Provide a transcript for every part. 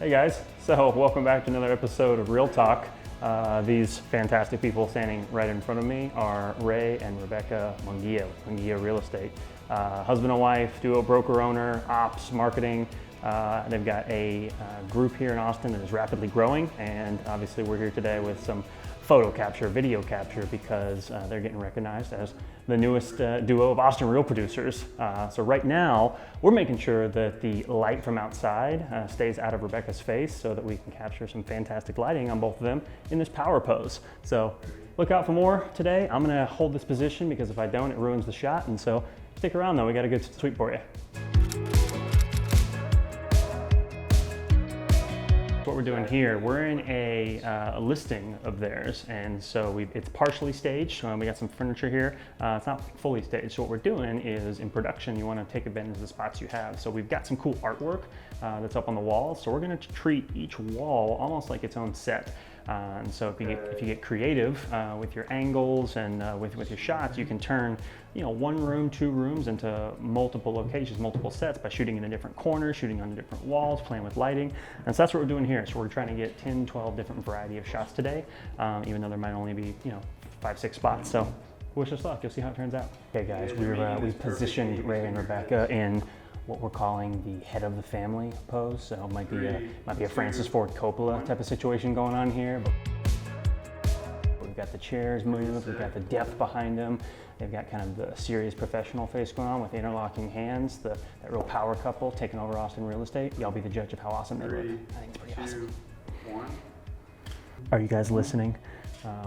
Hey guys, so welcome back to another episode of Real Talk. These fantastic people standing right in front of me are Ray and Rebekah Mungia, Mungia Real Estate. Husband and wife, duo broker owner, ops, marketing. They've got a group here in Austin that is rapidly growing, and obviously we're here today with some photo capture, video capture, because they're getting recognized as the newest duo of Austin real producers. So right now, we're making sure that the light from outside stays out of Rebekah's face so that we can capture some fantastic lighting on both of them in this power pose. So look out for more today. I'm gonna hold this position because if I don't, it ruins the shot. And so stick around though, we got a good sweep for you. What we're doing here, we're in a listing of theirs, and so it's partially staged. We got some furniture here. It's not fully staged. So what we're doing is, in production, you want to take advantage of the spots you have. So we've got some cool artwork that's up on the walls. So we're going to treat each wall almost like its own set. And so if you get creative with your angles and with your shots, you can turn one room, two rooms into multiple locations, multiple sets by shooting in a different corner, shooting on the different walls, playing with lighting. And so that's what we're doing here. So we're trying to get 10, 12 different variety of shots today, even though there might only be 5, 6 spots. So wish us luck. You'll see how it turns out. Okay, guys, we've positioned Ray and Rebekah in what we're calling the head of the family pose. So it might be a Francis Ford Copolla type of situation going on here. But we've got the chairs moved, we've got the depth behind them. They've got kind of the serious professional face going on with the interlocking hands, that real power couple taking over Austin real estate. Y'all be the judge of how awesome they look. I think it's pretty awesome. 1. Are you guys listening?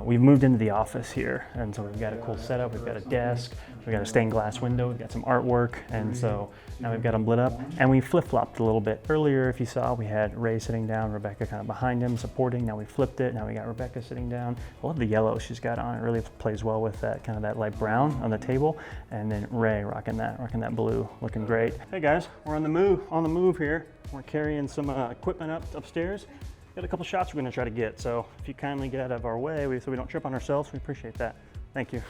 We've moved into the office here, and so we've got a cool setup. We've got a desk, we've got a stained glass window, we've got some artwork, and so now we've got them lit up. And we flip-flopped a little bit. Earlier, if you saw, we had Ray sitting down, Rebekah kind of behind him, supporting. Now we flipped it. Now we got Rebekah sitting down. I love the yellow she's got on. It really plays well with that kind of that light brown on the table. And then Ray rocking that blue, looking great. Hey guys, we're on the move here. We're carrying some equipment upstairs. Got a couple shots we're going to try to get, so if you kindly get out of our way so we don't trip on ourselves, we appreciate that. Thank you.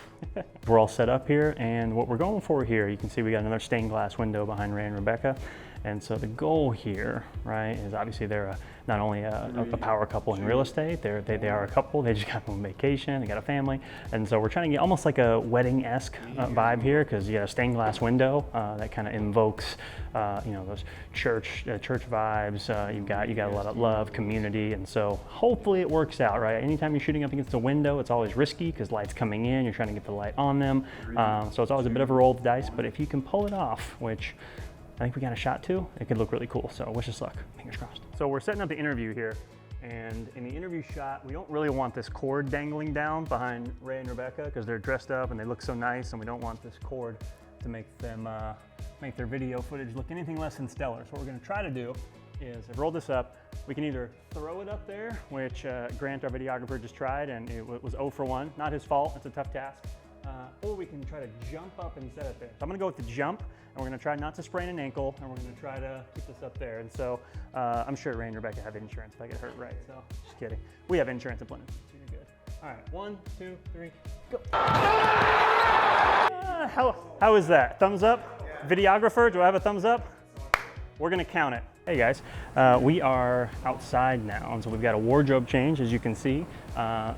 We're all set up here, and what we're going for here, you can see we got another stained glass window behind Ray and Rebekah. And so the goal here, right, is obviously they're not only a power couple in real estate, they are a couple, they just got on vacation, they got a family. And so we're trying to get almost like a wedding-esque vibe here, because you got a stained glass window that kind of invokes those church vibes. You got a lot of love, community, and so hopefully it works out, right? Anytime you're shooting up against a window, it's always risky because light's coming in, you're trying to get the light on them. So it's always a bit of a roll of the dice, but if you can pull it off, which I think we got a shot too, it could look really cool. So wish us luck, fingers crossed. So we're setting up the interview here, and in the interview shot, we don't really want this cord dangling down behind Ray and Rebekah because they're dressed up and they look so nice, and we don't want this cord to make them make their video footage look anything less than stellar. So what we're gonna try to do is, I've rolled this up, we can either throw it up there, which Grant, our videographer, just tried, and it was 0 for 1. Not his fault, it's a tough task. Or we can try to jump up and set it there. So I'm gonna go with the jump, and we're gonna try not to sprain an ankle, and we're gonna try to keep this up there. And so I'm sure Ray and Rebekah have insurance if I get hurt, right? So just kidding. We have insurance at Plymouth, so you're good. All right, 1, 2, 3, go. How is that? Thumbs up? Videographer, do I have a thumbs up? We're gonna count it. Hey guys, we are outside now, and so we've got a wardrobe change, as you can see.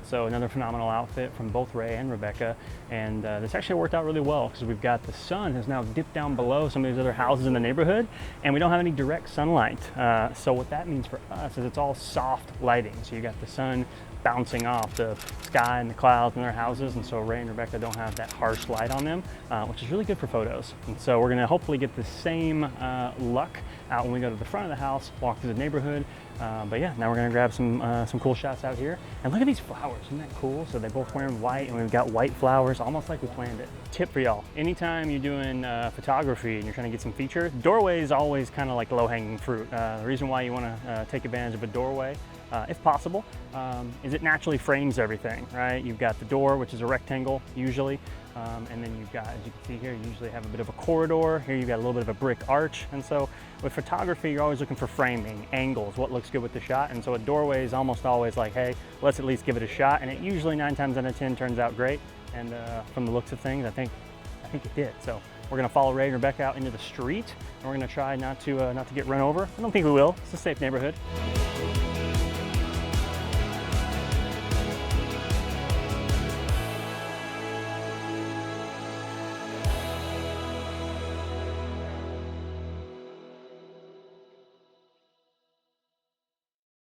So another phenomenal outfit from both Ray and Rebekah, and this actually worked out really well because we've got the sun has now dipped down below some of these other houses in the neighborhood, and we don't have any direct sunlight. So what that means for us is it's all soft lighting. So you got the sun bouncing off the sky and the clouds in their houses, and so Ray and Rebekah don't have that harsh light on them, which is really good for photos. And so we're gonna hopefully get the same luck out when we go to the front of the house, walk through the neighborhood. But yeah, now we're gonna grab some cool shots out here. And look at these flowers, isn't that cool? So they're both wearing white, and we've got white flowers, almost like we planned it. Tip for y'all, anytime you're doing photography and you're trying to get some feature, doorway is always kind of like low-hanging fruit. The reason why you wanna take advantage of a doorway, if possible, is it naturally frames everything, right? You've got the door, which is a rectangle usually, and then you've got, as you can see here, you usually have a bit of a corridor. Here you've got a little bit of a brick arch. And so with photography, you're always looking for framing, angles, what looks good with the shot. And so a doorway is almost always like, hey, let's at least give it a shot. And it usually 9 times out of 10 turns out great. And from the looks of things, I think it did. So we're gonna follow Ray and Rebekah out into the street, and we're gonna try not to get run over. I don't think we will. It's a safe neighborhood.